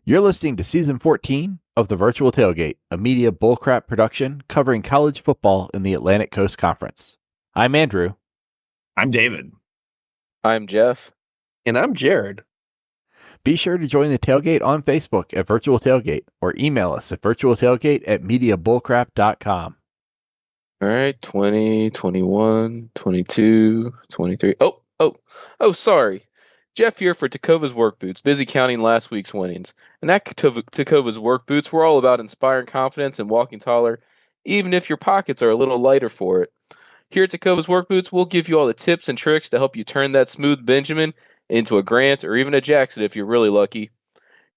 You're listening to Season 14 of the Virtual Tailgate, a media bullcrap production covering college football in the Atlantic Coast Conference. I'm Andrew. I'm David. I'm Jeff. And I'm Jared. Be sure to join the tailgate on Facebook at Virtual Tailgate or email us at virtualtailgate@mediabullcrap.com. All right, 20, 21, 22, 23. Sorry. Jeff here for Takova's Work Boots, busy counting last week's winnings. And at Takova's Work Boots, we're all about inspiring confidence and walking taller, even if your pockets are a little lighter for it. Here at Takova's Work Boots, we'll give you all the tips and tricks to help you turn that smooth Benjamin into a Grant or even a Jackson if you're really lucky.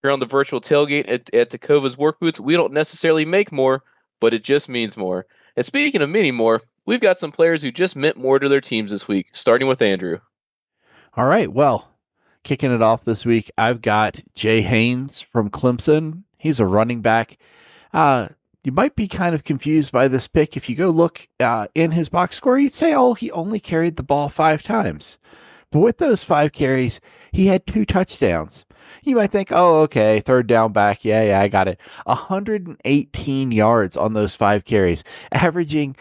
Here on the Virtual Tailgate at Takova's Work Boots, we don't necessarily make more, but it just means more. And speaking of meaning more, we've got some players who just meant more to their teams this week, starting with Andrew. All right, well, kicking it off this week, I've got Jay Haynes from Clemson. He's a running back. You might be kind of confused by this pick. If you go look in his box score, you'd say, oh, he only carried the ball 5 times. But with those 5 carries, he had 2 touchdowns. You might think, oh, okay, third down back. Yeah, I got it. 118 yards on those 5 carries, averaging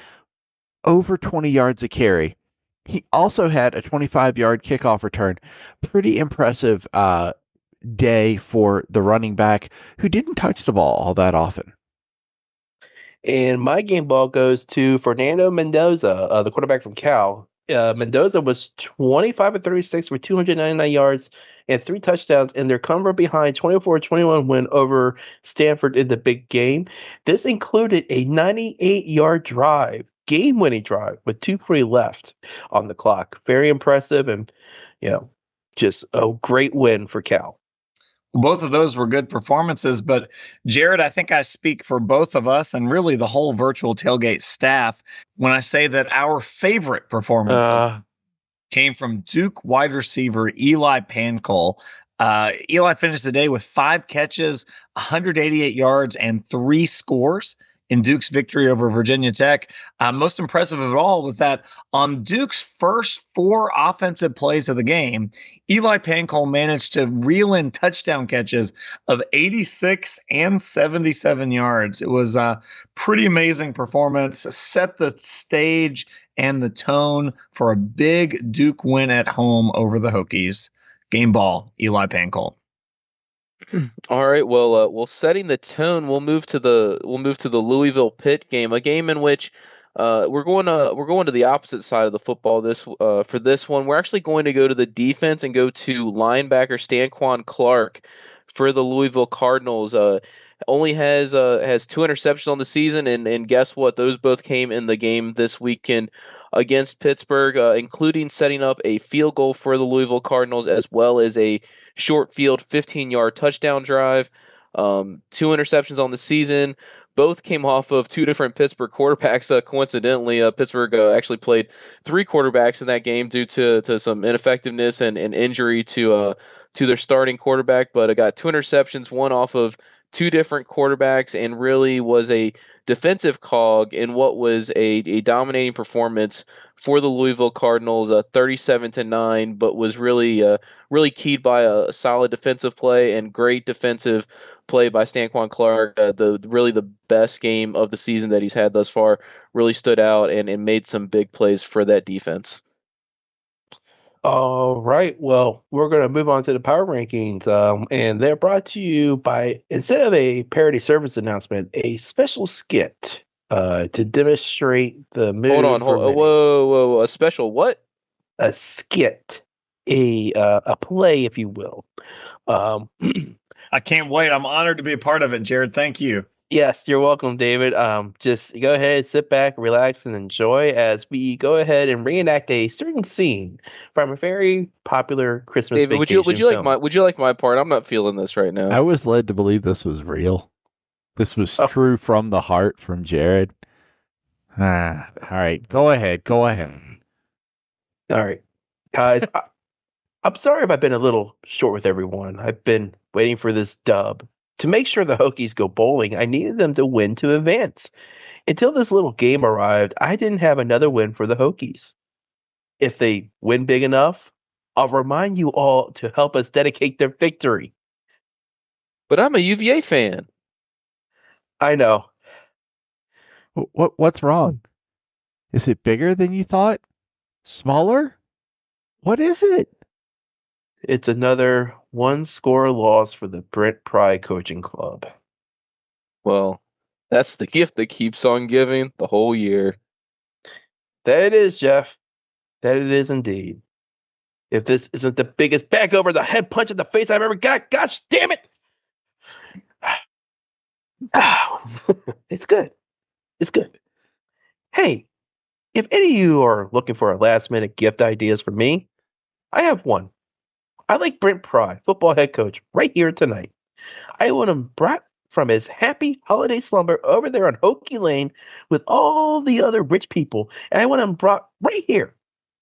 over 20 yards a carry. He also had a 25-yard kickoff return. Pretty impressive day for the running back who didn't touch the ball all that often. And my game ball goes to Fernando Mendoza, the quarterback from Cal. Mendoza was 25 of 36 for 299 yards and 3 touchdowns in their come from behind 24-21 win over Stanford in the big game. This included a 98-yard drive, game-winning drive with 2:40 left on the clock. Very impressive and, just a great win for Cal. Both of those were good performances, but Jared, I think I speak for both of us and really the whole Virtual Tailgate staff when I say that our favorite performance came from Duke wide receiver Eli Pankal. Eli finished the day with 5 catches, 188 yards, and 3 scores in Duke's victory over Virginia Tech. Most impressive of it all was that on Duke's first 4 offensive plays of the game, Eli Pankal managed to reel in touchdown catches of 86 and 77 yards. It was a pretty amazing performance, set the stage and the tone for a big Duke win at home over the Hokies. Game ball, Eli Pankal. All right, well, setting the tone, we'll move to the Louisville Pitt game, a game in which we're going to the opposite side of the football for this one. We're actually going to go to the defense and go to linebacker Stanquan Clark for the Louisville Cardinals. Only has 2 interceptions on the season, and guess what? Those both came in the game this weekend against Pittsburgh, including setting up a field goal for the Louisville Cardinals as well as a short field 15-yard touchdown drive. 2 interceptions on the season. Both came off of 2 different Pittsburgh quarterbacks. Coincidentally, Pittsburgh actually played 3 quarterbacks in that game due to some ineffectiveness and injury to their starting quarterback. But I got 2 interceptions, one off of 2 different quarterbacks, and really was a defensive cog in what was a dominating performance for the Louisville Cardinals, 37-9, but was really keyed by a solid defensive play and great defensive play by Stanquan Clark. The best game of the season that he's had thus far, really stood out and made some big plays for that defense. All right. Well, we're going to move on to the power rankings, and they're brought to you by, instead of a parody service announcement, a special skit to demonstrate the mood. Whoa, a special what? A skit, a play, if you will. I can't wait. I'm honored to be a part of it, Jared. Thank you. Yes, you're welcome, David. Just go ahead, sit back, relax, and enjoy as we go ahead and reenact a certain scene from a very popular Christmas David, vacation would you film. like my part? I'm not feeling this right now. I was led to believe this was real. This was true from the heart from Jared. All right, go ahead. All right, guys. I'm sorry if I've been a little short with everyone. I've been waiting for this dub. To make sure the Hokies go bowling, I needed them to win to advance. Until this little game arrived, I didn't have another win for the Hokies. If they win big enough, I'll remind you all to help us dedicate their victory. But I'm a UVA fan. I know. What's wrong? Is it bigger than you thought? Smaller? What is it? It's another one-score loss for the Brent Pry coaching club. Well, that's the gift that keeps on giving the whole year. That it is, Jeff. That it is indeed. If this isn't the biggest back over the head punch in the face I've ever got, gosh damn it! It's good. It's good. Hey, if any of you are looking for a last-minute gift ideas for me, I have one. I like Brent Pry, football head coach, right here tonight. I want him brought from his happy holiday slumber over there on Hokey Lane with all the other rich people, and I want him brought right here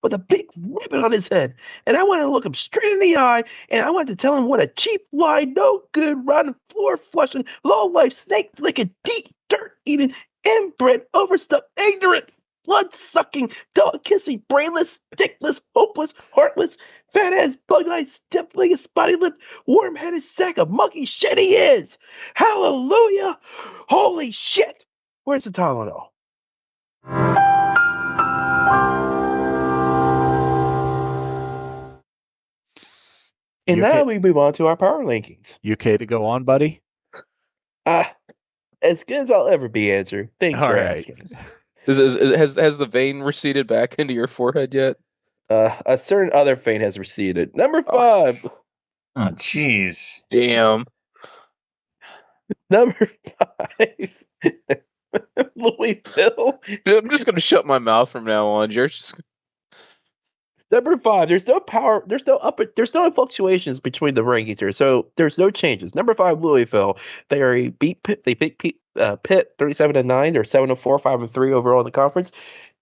with a big ribbon on his head, and I want to look him straight in the eye, and I want to tell him what a cheap lie, no good, rotten, floor flushing, low life, snake licking, deep dirt eating, inbred, overstuffed, ignorant, blood sucking, dog kissing, brainless, dickless, hopeless, heartless, fat ass, bug eyed, stiff legged, spotty lipped, worm headed sack of monkey shit he is. Hallelujah! Holy shit! Where's the Tylenol? And You now okay? we move on to our power rankings. You okay to go on, buddy? As good as I'll ever be, Andrew. Thanks All for right. asking. Has the vein receded back into your forehead yet? A certain other vein has receded. Number 5. Oh, jeez. Damn. Number 5. Louisville. I'm just gonna shut my mouth from now on. You're just Number 5. There's no power. There's no fluctuations between the rankings here, so there's no changes. Number 5, Louisville. They beat Pitt. They beat Pitt 37-9. They're 7-4, 5-3 overall in the conference.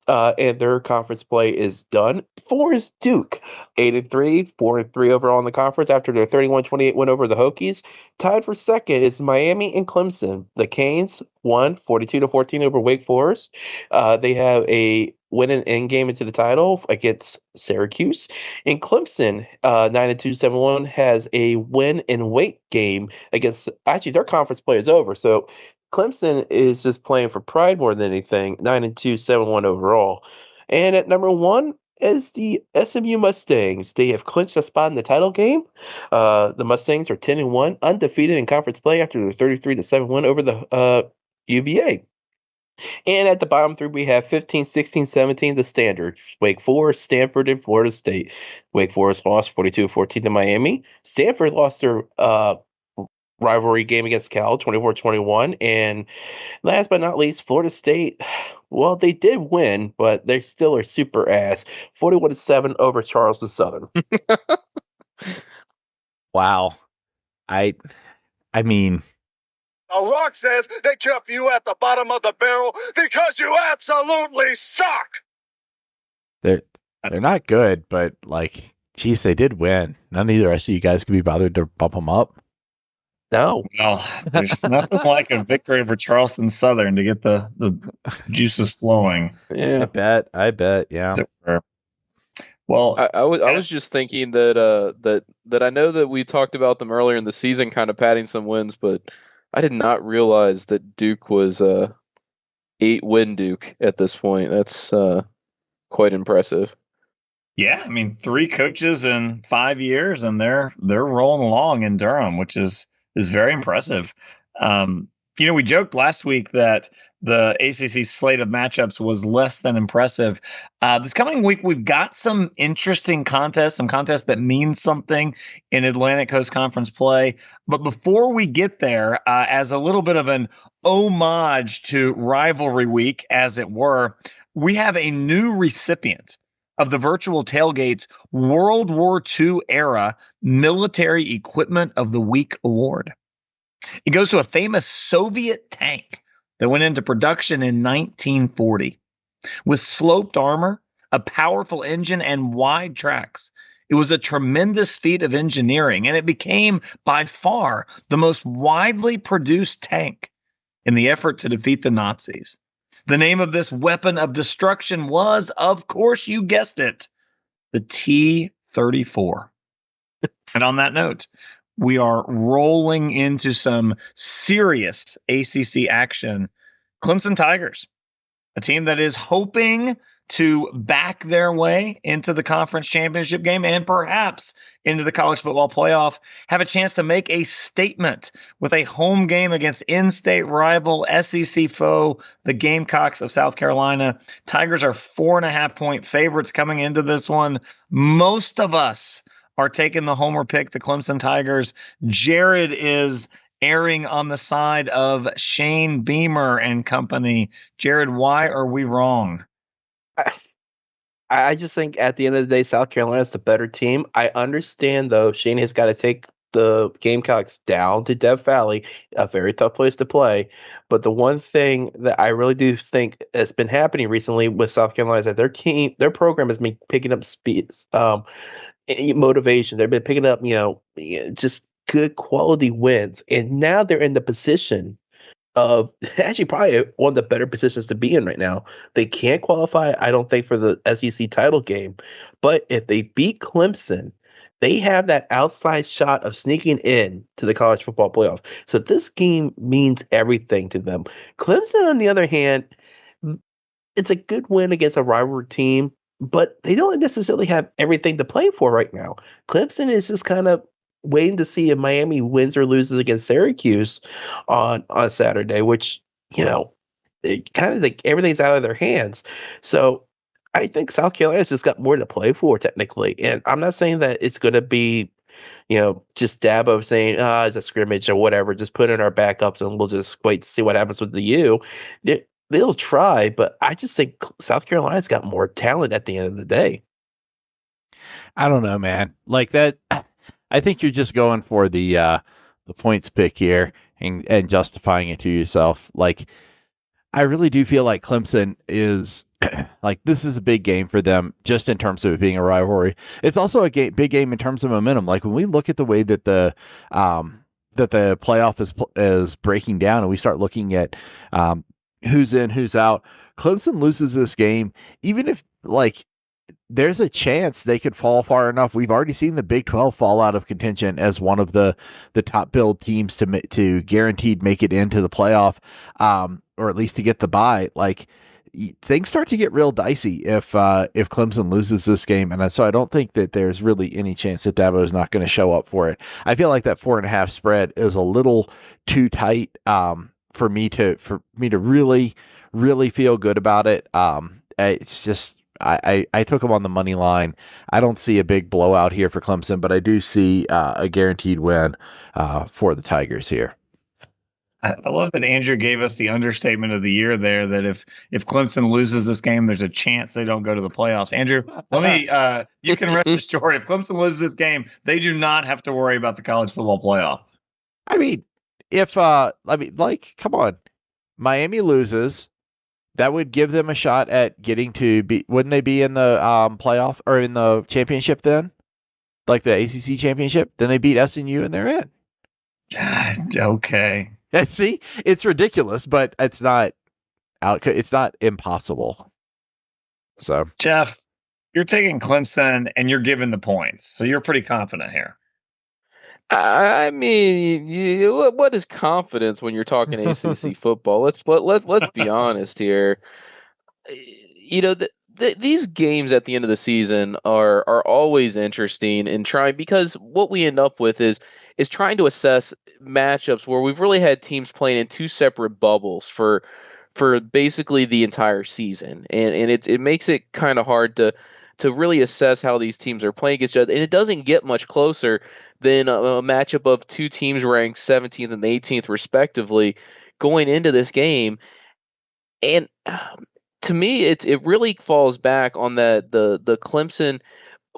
And their conference play is done. 4 is Duke, 8-3, 4-3 overall in the conference after their 31-28 win over the Hokies. Tied for second is Miami and Clemson. The Canes won 42-14 over Wake Forest. They have a win and end game into the title against Syracuse. And Clemson, 9-2, 7-1, has a win and wait game against. Actually, their conference play is over. So Clemson is just playing for pride more than anything. 9-2, 7-1 overall. And at number 1 is the SMU Mustangs. They have clinched a spot in the title game. The Mustangs are 10-1, undefeated in conference play after their 33-7 win over the UVA. And at the bottom 3, we have 15, 16, 17, the standard. Wake Forest, Stanford, and Florida State. Wake Forest lost 42-14 to Miami. Stanford lost their rivalry game against Cal, 24-21. And last but not least, Florida State, well, they did win, but they still are super ass. 41-7 over Charleston Southern. Wow. I mean, The Rock says they kept you at the bottom of the barrel because you absolutely suck. they're not good, but like, geez, they did win. None of the rest of you guys can be bothered to bump them up. No. Well, there's nothing like a victory over Charleston Southern to get the juices flowing. Yeah. I bet. Yeah. Well, I was just thinking that I know that we talked about them earlier in the season, kind of padding some wins, but I did not realize that Duke was 8-win Duke at this point. That's quite impressive. yeah, I mean, 3 coaches in 5 years, and they're rolling along in Durham, which is very impressive. We joked last week that the ACC slate of matchups was less than impressive. This coming week, we've got some interesting contests, some contests that mean something in Atlantic Coast Conference play. But before we get there, as a little bit of an homage to rivalry week, as it were, we have a new recipient of the Virtual Tailgate's World War II era Military Equipment of the Week award. It goes to a famous Soviet tank that went into production in 1940. With sloped armor, a powerful engine, and wide tracks, it was a tremendous feat of engineering, and it became by far the most widely produced tank in the effort to defeat the Nazis. The name of this weapon of destruction was, of course, you guessed it, the T-34. And on that note, we are rolling into some serious ACC action. Clemson Tigers, a team that is hoping to back their way into the conference championship game and perhaps into the college football playoff, have a chance to make a statement with a home game against in-state rival SEC foe, the Gamecocks of South Carolina. Tigers are 4.5-point favorites coming into this one. Most of us are taking the homer pick, the Clemson Tigers. Jared is erring on the side of Shane Beamer and company. Jared, why are we wrong? I just think at the end of the day, South Carolina is the better team. I understand, though, Shane has got to take the Gamecocks down to Death Valley, a very tough place to play. But the one thing that I really do think has been happening recently with South Carolina is that their program has been picking up speed, motivation. They've been picking up, just good quality wins. And now they're in the position of actually probably one of the better positions to be in right now. They can't qualify, I don't think, for the SEC title game. But if they beat Clemson, they have that outside shot of sneaking in to the college football playoff. So this game means everything to them. Clemson, on the other hand, it's a good win against a rival team, but they don't necessarily have everything to play for right now. Clemson is just kind of waiting to see if Miami wins or loses against Syracuse on Saturday, which, it kind of like everything's out of their hands. So I think South Carolina's just got more to play for technically. And I'm not saying that it's going to be, just Dabo saying, it's a scrimmage or whatever, just put in our backups and we'll just wait to see what happens with the U. They'll try, but I just think South Carolina's got more talent at the end of the day. I don't know, man. Like that, I think you're just going for the points pick here and justifying it to yourself. Like, I really do feel like Clemson is like, this is a big game for them just in terms of it being a rivalry. It's also a big game in terms of momentum. Like when we look at the way that the playoff is breaking down and we start looking at who's in, who's out, Clemson loses this game, even if like there's a chance they could fall far enough. We've already seen the Big 12 fall out of contention as one of the top billed teams to guaranteed make it into the playoff, or at least to get the bye. Like things start to get real dicey if Clemson loses this game, and so I don't think that there's really any chance that Dabo is not going to show up for it. I feel like that 4.5 spread is a little too tight for me to really feel good about it. It's just. I took them on the money line. I don't see a big blowout here for Clemson, but I do see a guaranteed win for the Tigers here. I love that Andrew gave us the understatement of the year there, that if Clemson loses this game, there's a chance they don't go to the playoffs. Andrew, let me you can rest assured, if Clemson loses this game, they do not have to worry about the college football playoff. I mean, come on. Miami loses. That would give them a shot at getting to be. Wouldn't they be in the playoff or in the championship then? Like the ACC championship? Then they beat SNU and they're in. Okay. See, it's ridiculous, but it's not out. It's not impossible. So, Jeff, you're taking Clemson and you're giving the points, so you're pretty confident here. I mean, what is confidence when you're talking ACC football? Let's be honest here. These games at the end of the season are always interesting in trying, because what we end up with is trying to assess matchups where we've really had teams playing in two separate bubbles for basically the entire season, and it makes it kind of hard to really assess how these teams are playing against each other, and it doesn't get much closer than a matchup of two teams ranked 17th and 18th respectively going into this game. And to me, it really falls back on the Clemson.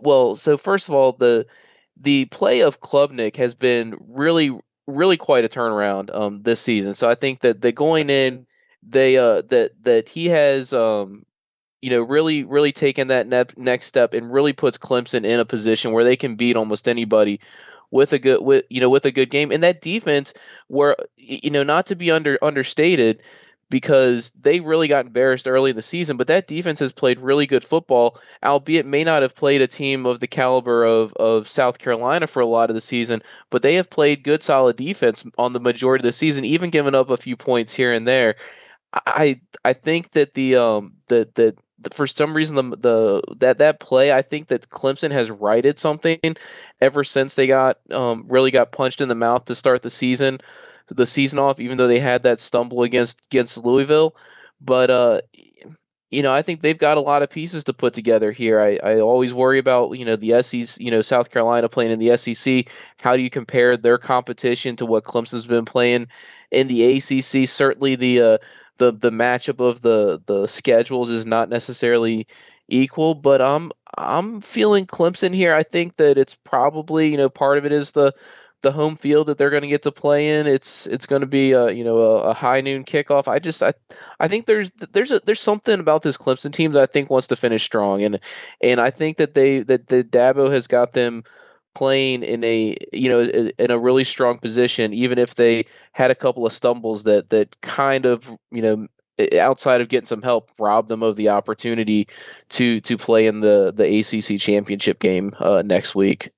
Well, so first of all, the play of Klubnik has been really, really quite a turnaround this season. So I think that going in, that he has really, really taken that next step and really puts Clemson in a position where they can beat almost anybody with a good game. And that defense, where not to be understated, because they really got embarrassed early in the season, but that defense has played really good football, albeit may not have played a team of the caliber of South Carolina for a lot of the season, but they have played good, solid defense on the majority of the season, even giving up a few points here and there. I think that for some reason that play, I think that Clemson has righted something ever since they got really got punched in the mouth to start the season off, even though they had that stumble against Louisville. But I think they've got a lot of pieces to put together here. I always worry about the SEC, South Carolina playing in the SEC. How do you compare their competition to what Clemson's been playing in the ACC? Certainly the matchup of the schedules is not necessarily equal, but I'm feeling Clemson here. I think that it's probably part of it is the home field that they're going to get to play in. It's going to be a high noon kickoff. I think there's something about this Clemson team that I think wants to finish strong, and I think that the Dabo has got them playing in a really strong position, even if they had a couple of stumbles that kind of outside of getting some help robbed them of the opportunity to play in the ACC championship game next week.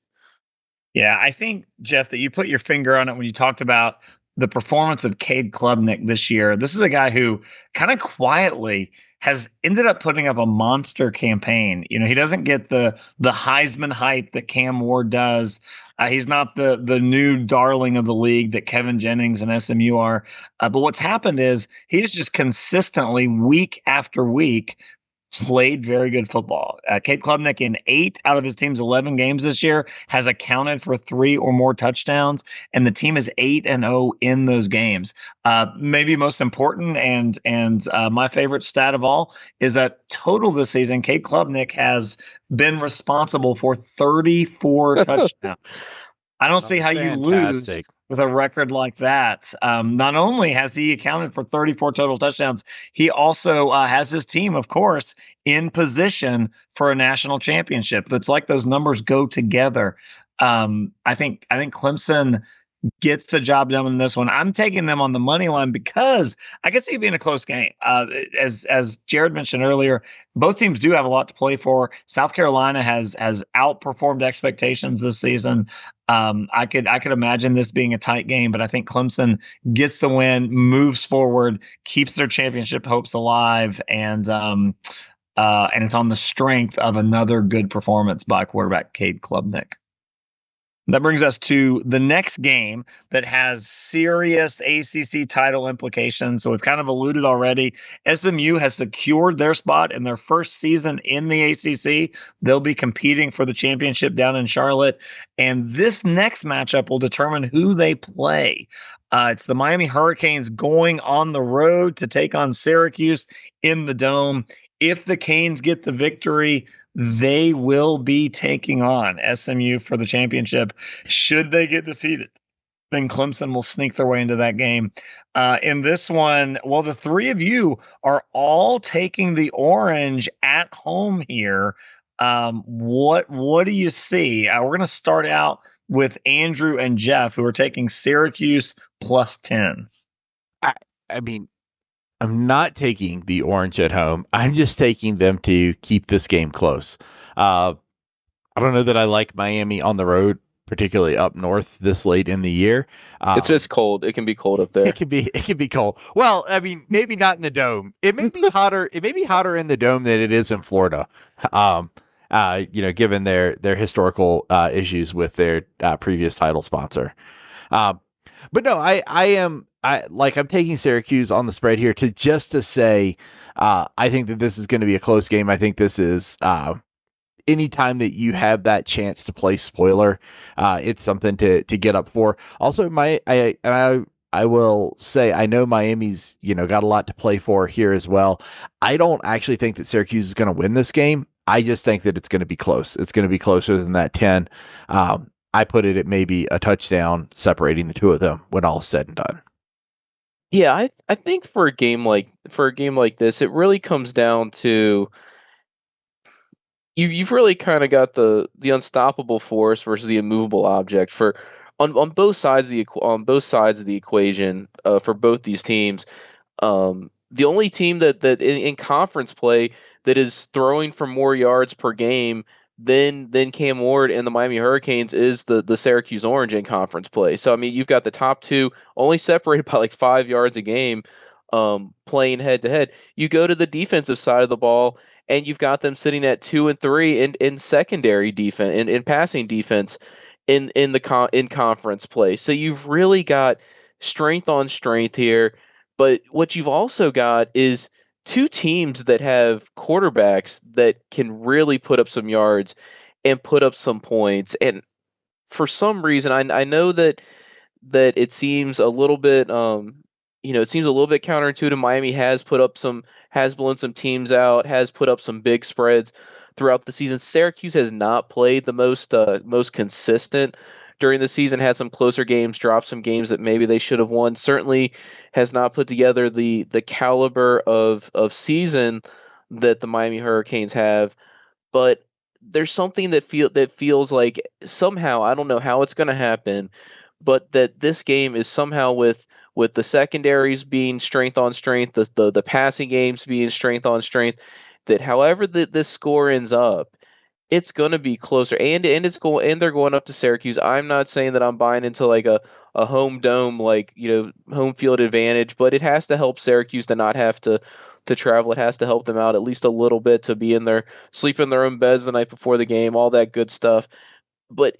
Yeah, I think, Jeff, that you put your finger on it when you talked about the performance of Cade Klubnik this year. This is a guy who kind of quietly has ended up putting up a monster campaign. He doesn't get the Heisman hype that Cam Ward does. He's not the new darling of the league that Kevin Jennings and SMU are. But what's happened is he has just consistently, week after week, played very good football. Cade Klubnik in 8 out of his team's 11 games this year has accounted for 3 or more touchdowns, and the team is 8-0 in those games. Maybe most important and my favorite stat of all is that total this season, Cade Klubnik has been responsible for 34 touchdowns. I don't see how you lose with a record like that. Not only has he accounted for 34 total touchdowns, he also has his team, of course, in position for a national championship. It's like those numbers go together. I think Clemson gets the job done in this one. I'm taking them on the money line because I could see it being a close game. As Jared mentioned earlier, both teams do have a lot to play for. South Carolina has outperformed expectations this season. I could imagine this being a tight game, but I think Clemson gets the win, moves forward, keeps their championship hopes alive, and it's on the strength of another good performance by quarterback Cade Klubnik. That brings us to the next game that has serious ACC title implications. So we've kind of alluded already. SMU has secured their spot in their first season in the ACC. They'll be competing for the championship down in Charlotte. And this next matchup will determine who they play. It's the Miami Hurricanes going on the road to take on Syracuse in the Dome. If the Canes get the victory, they will be taking on SMU for the championship. Should they get defeated, then Clemson will sneak their way into that game. In this one, well, the three of you are all taking the orange at home here. What do you see? We're going to start out with Andrew and Jeff, who are taking Syracuse plus 10. I mean, I'm not taking the orange at home. I'm just taking them to keep this game close. I don't know that I like Miami on the road, particularly up north this late in the year. It's just cold. It can be cold up there. It can be cold. Well, I mean, maybe not in the Dome. It may be hotter. It may be hotter in the Dome than it is in Florida. Given their historical issues with their previous title sponsor. But no, I'm taking Syracuse on the spread here to say I think that this is going to be a close game. I think this is anytime that you have that chance to play spoiler, it's something to get up for. Also, I will say I know Miami's got a lot to play for here as well. I don't actually think that Syracuse is going to win this game. I just think that it's going to be close. It's going to be closer than that 10. I put it at maybe a touchdown separating the two of them when all is said and done. Yeah, I think for a game like this, it really comes down to you've really kind of got the unstoppable force versus the immovable object on both sides of the equation for both these teams. the only team that in conference play that is throwing for more yards per game than Cam Ward and the Miami Hurricanes is the Syracuse Orange in conference play. So I mean, you've got the top two only separated by like 5 yards a game, playing head to head. You go to the defensive side of the ball, and you've got them sitting at 2 and 3 in secondary defense, in passing defense, in conference play. So you've really got strength on strength here. But what you've also got is two teams that have quarterbacks that can really put up some yards and put up some points. And for some reason, I know that it seems a little bit it seems a little bit counterintuitive. Miami has blown some teams out, has put up some big spreads throughout the season. Syracuse has not played the most consistent during the season, had some closer games, dropped some games that maybe they should have won. Certainly has not put together the caliber of season that the Miami Hurricanes have. But there's something that feels like somehow, I don't know how it's going to happen, but that this game is somehow with the secondaries being strength on strength, the passing games being strength on strength, that however this score ends up, it's going to be closer, and they're going up to Syracuse. I'm not saying that I'm buying into like a home dome, like, home field advantage, but it has to help Syracuse to not have to travel. It has to help them out at least a little bit to be sleep in their own beds the night before the game, all that good stuff. But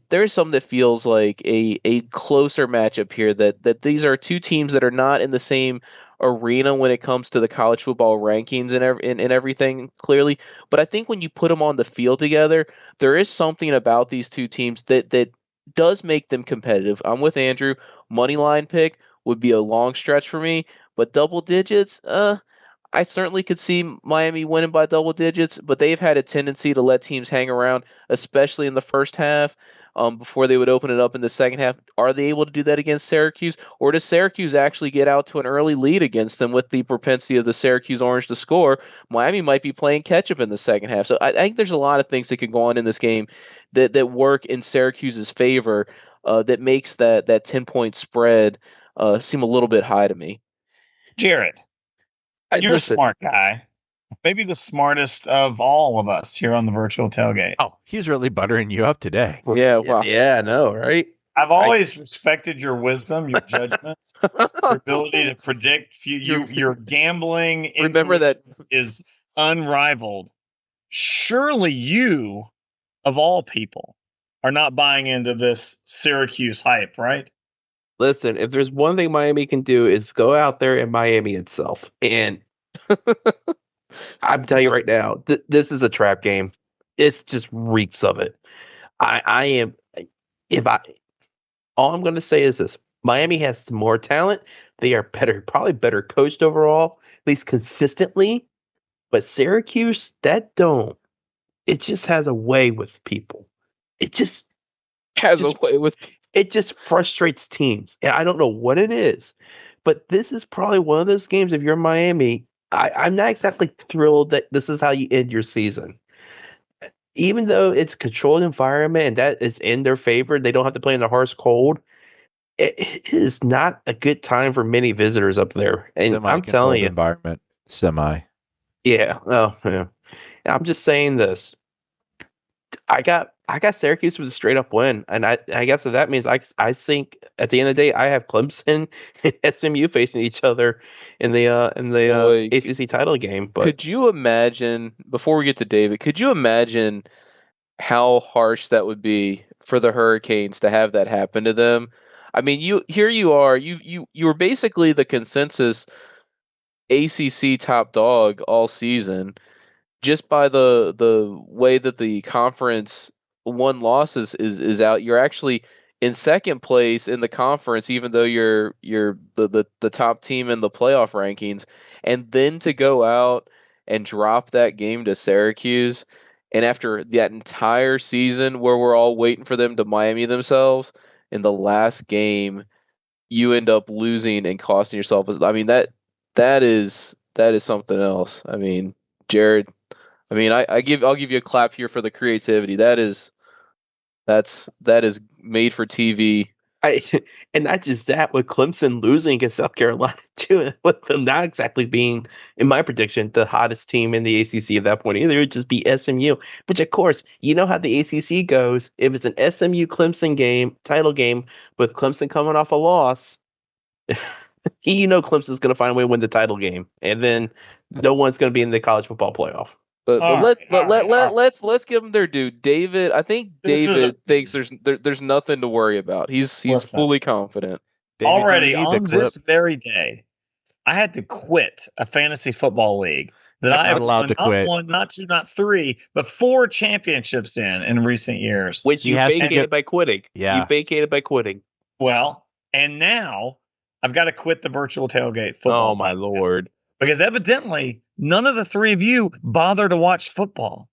there's something that feels like a closer matchup here, that these are two teams that are not in the same arena when it comes to the college football rankings and everything, clearly. But I think when you put them on the field together, there is something about these two teams that does make them competitive. I'm with Andrew. Money line pick would be a long stretch for me, but double digits, I certainly could see Miami winning by double digits, but they've had a tendency to let teams hang around, especially in the first half, before they would open it up in the second half. Are they able to do that against Syracuse, or does Syracuse actually get out to an early lead against them with the propensity of the Syracuse Orange to score? Miami might be playing catch-up in the second half. So I think there's a lot of things that could go on in this game that work in Syracuse's favor, that makes that 10-point spread seem a little bit high to me. Jared, you're a smart guy. Maybe the smartest of all of us here on the Virtual Tailgate. Oh, he's really buttering you up today. Yeah, wow. Yeah, I know, right? I've always respected your wisdom, your judgment, your ability to predict. Your gambling remember that is unrivaled. Surely you, of all people, are not buying into this Syracuse hype, right? Listen, if there's one thing Miami can do is go out there and Miami itself. And I'm telling you right now, this is a trap game. It's just reeks of it. All I'm going to say is this: Miami has more talent. They are probably better coached overall, at least consistently. But Syracuse, it just has a way with people. It just has a way with people. It just frustrates teams. And I don't know what it is, but this is probably one of those games. If you're Miami, I'm not exactly thrilled that this is how you end your season. Even though it's a controlled environment and that is in their favor, they don't have to play in the harsh cold. It is not a good time for many visitors up there. And I'm telling you, environment, yeah. Oh, yeah. I'm just saying this. I got Syracuse with a straight up win, and I guess that means I think at the end of the day I have Clemson and SMU facing each other in the ACC title game. But could you imagine, before we get to David, could you imagine how harsh that would be for the Hurricanes to have that happen to them? I mean, you were basically the consensus ACC top dog all season, just by the way that the conference one loss is out. You're actually in second place in the conference, even though you're the top team in the playoff rankings, and then to go out and drop that game to Syracuse, and after that entire season where we're all waiting for them to Miami themselves, in the last game you end up losing and costing yourself. I mean, that is something else. I mean, Jared, I mean, I'll give you a clap here for the creativity. That is made for TV. And not just that, with Clemson losing against South Carolina too, with them not exactly being, in my prediction, the hottest team in the ACC at that point either, it would just be SMU. Which, of course, you know how the ACC goes. If it's an SMU Clemson game, title game, with Clemson coming off a loss, you know Clemson's going to find a way to win the title game, and then no one's going to be in the college football playoff. Let's give them their due. David, I think David thinks there's nothing to worry about. He's fully confident. David, already on this very day, I had to quit a fantasy football league that I have allowed to quit. Not one, not two, not three, but 4 championships in recent years. Which you vacated by quitting. Yeah, you vacated by quitting. Well, and now I've got to quit the virtual tailgate football. Oh my lord! Because evidently none of the 3 of you bother to watch football.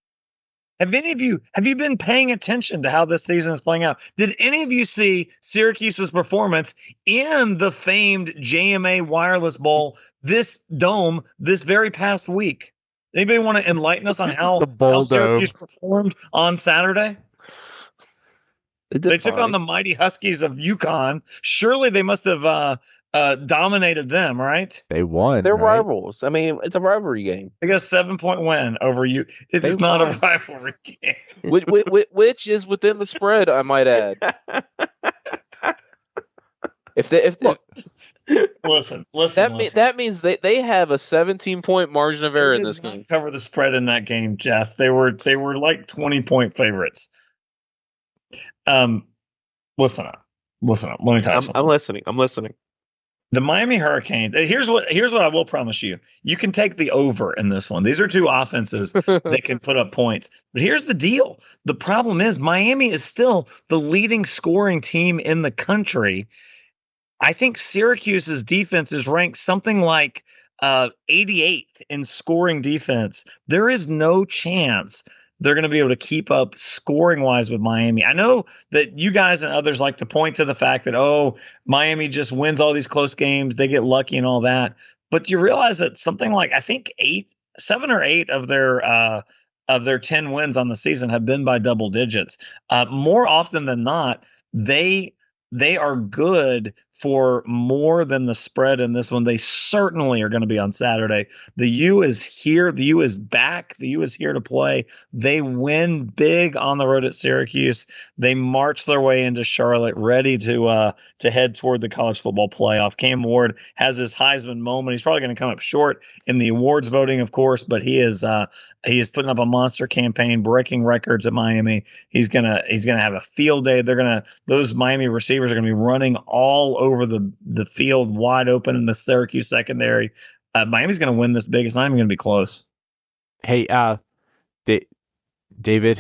Have you been paying attention to how this season is playing out? Did any of you see Syracuse's performance in the famed JMA Wireless Bowl, this dome, this very past week? Anybody want to enlighten us on how Syracuse performed on Saturday? They took on the mighty Huskies of UConn. Surely they must have dominated them, right? They won. They're rivals. I mean, it's a rivalry game. They got a 7-point win over you. It is not a rivalry game. Which is within the spread, I might add. Listen. That means they have a 17-point margin of error in this game. Cover the spread in that game, Jeff. They were like 20-point favorites. Listen up. Let me tell you something. I'm listening. The Miami Hurricanes. Here's what I will promise you. You can take the over in this one. These are 2 offenses that can put up points. But here's the deal. The problem is Miami is still the leading scoring team in the country. I think Syracuse's defense is ranked something like 88th in scoring defense. There is no chance they're going to be able to keep up scoring-wise with Miami. I know that you guys and others like to point to the fact that, Miami just wins all these close games, they get lucky and all that. But you realize that something like, I think 7 or 8 of their 10 wins on the season have been by double digits. More often than not, they are good for more than the spread in this one. They certainly are going to be on Saturday. The U is here. The U is back. The U is here to play. They win big on the road at Syracuse. They march their way into Charlotte, ready to head toward the college football playoff. Cam Ward has his Heisman moment. He's probably going to come up short in the awards voting, of course, but he is putting up a monster campaign, breaking records at Miami. He's gonna have a field day. Those Miami receivers are gonna be running all over the field, wide open in the Syracuse secondary. Miami's gonna win this big. It's not even gonna be close. Hey, David,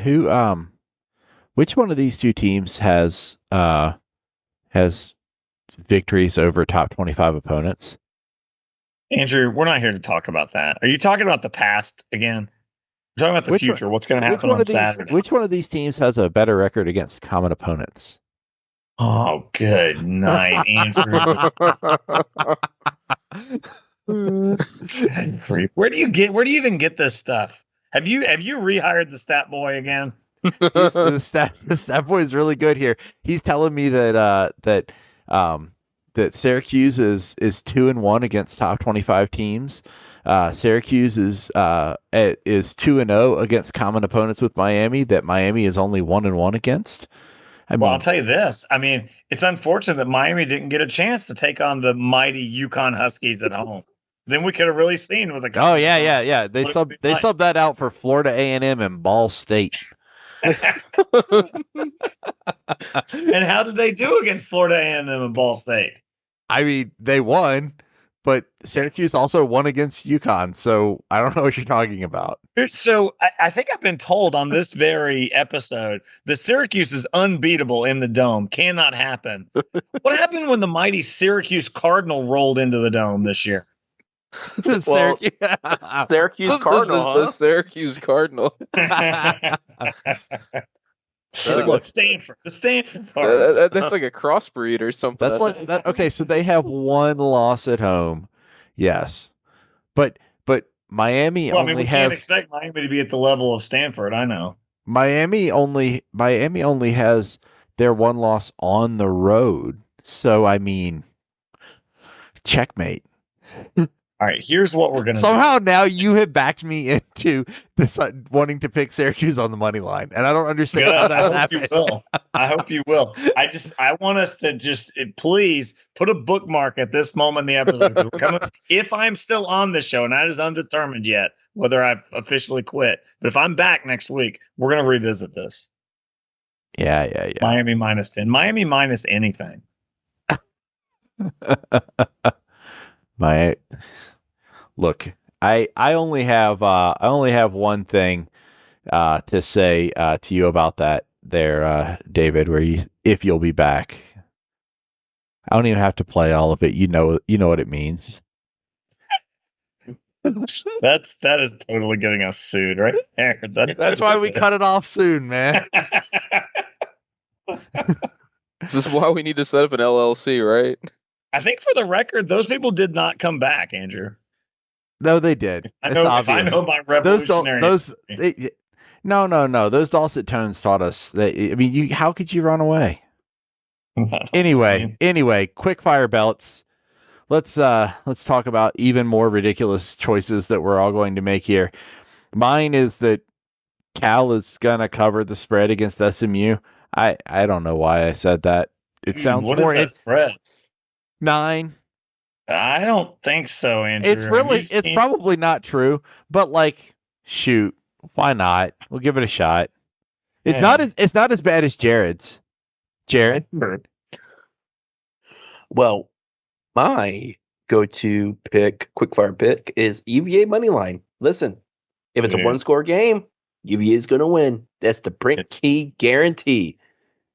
which one of these 2 teams has victories over top 25 opponents? Andrew, we're not here to talk about that. Are you talking about the past again? We're talking about the future. What's going to happen on Saturday? Which one of these teams has a better record against common opponents? Oh, good night, Andrew. Where do you even get this stuff? Have you rehired the stat boy again? The stat boy is really good here. He's telling me that Syracuse is 2-1 against top 25 teams. Syracuse is 2-0 against common opponents with Miami. That Miami is only 1-1 against. I'll tell you this. I mean, it's unfortunate that Miami didn't get a chance to take on the mighty UConn Huskies at home. Then we could have really seen with a. Oh yeah. They subbed that out for Florida A&M and Ball State. And how did they do against Florida A&M and Ball State? I mean, they won, but Syracuse also won against UConn, so I don't know what you're talking about. So I think I've been told on this very episode that Syracuse is unbeatable in the Dome. Cannot happen. What happened when the mighty Syracuse Cardinal rolled into the Dome this year? Syracuse Cardinal. The Syracuse Cardinal. Look, Stanford. The Stanford Cardinal. That's like a crossbreed or something. That's like that. Okay, so they have 1 loss at home. Yes, but Miami only we can't expect Miami to be at the level of Stanford. I know. Miami only has their one loss on the road. So, I mean, checkmate. All right, here's what we're going to do. Somehow now you have backed me into this wanting to pick Syracuse on the money line, and I don't understand how that's happening. I hope you will. I want us to just please put a bookmark at this moment in the episode. If I'm still on the show, and that is undetermined yet whether I've officially quit, but if I'm back next week, we're going to revisit this. Yeah. Miami -10. Miami minus anything. Look, I only have one thing to say to you about that there, David, if you'll be back. I don't even have to play all of it. You know what it means. That is totally getting us sued right there. That's why we cut it off soon, man. This is why we need to set up an LLC, right? I think for the record, those people did not come back, Andrew. No, they did. I know my revolutionary. No. Those dulcet tones taught us that. I mean, how could you run away? Anyway, quick fire belts. Let's talk about even more ridiculous choices that we're all going to make here. Mine is that Cal is gonna cover the spread against SMU. I don't know why I said that. It sounds what more. Is that spread? 9. I don't think so, Andrew. It's probably not true, but shoot, why not? We'll give it a shot. It's not as bad as Jared's. Jared? Well, my go-to quickfire pick is UVA money line. Listen, if it's a one-score game, UVA is going to win. That's the print key guarantee.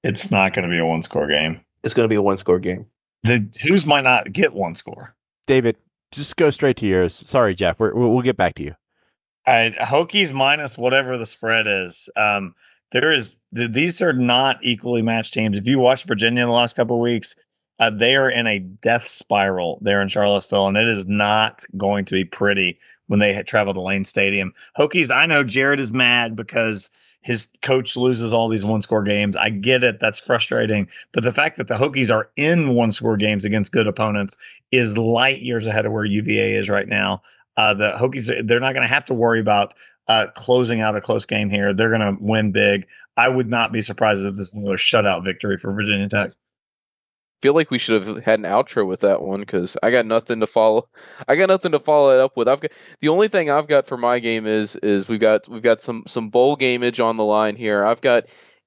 It's not going to be a one-score game. It's going to be a one-score game. Whose might not get one score? David, just go straight to yours. Sorry, Jeff. We'll get back to you. Hokies minus whatever the spread is. These are not equally matched teams. If you watch Virginia in the last couple of weeks, they are in a death spiral there in Charlottesville, and it is not going to be pretty when they travel to Lane Stadium. Hokies, I know Jared is mad because his coach loses all these one-score games. I get it. That's frustrating. But the fact that the Hokies are in one-score games against good opponents is light years ahead of where UVA is right now. The Hokies, they're not going to have to worry about closing out a close game here. They're going to win big. I would not be surprised if this is another shutout victory for Virginia Tech. Feel like we should have had an outro with that one because I got nothing to follow. I got nothing to follow it up with. The only thing I've got for my game is we've got some bowl gameage on the line here. I've got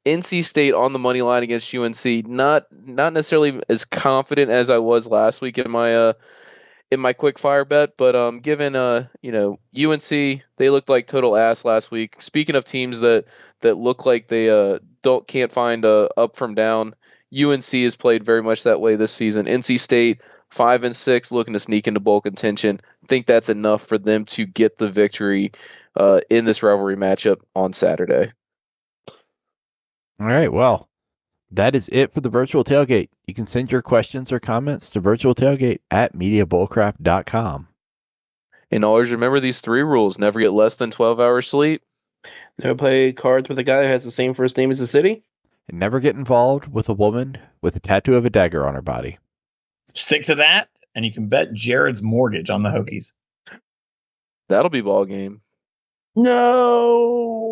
NC State on the money line against UNC. Not necessarily as confident as I was last week in my quick fire bet, but given UNC, they looked like total ass last week. Speaking of teams that look like they can't find up from down. UNC has played very much that way this season. NC State 5-6, looking to sneak into bowl contention. I think that's enough for them to get the victory in this rivalry matchup on Saturday. All right, well, that is it for the Virtual Tailgate. You can send your questions or comments to virtualtailgate@mediabullcrap.com. And always remember these 3 rules: never get less than 12 hours sleep. Never play cards with a guy who has the same first name as the city. And never get involved with a woman with a tattoo of a dagger on her body. Stick to that, and you can bet Jared's mortgage on the Hokies. That'll be ball game. No.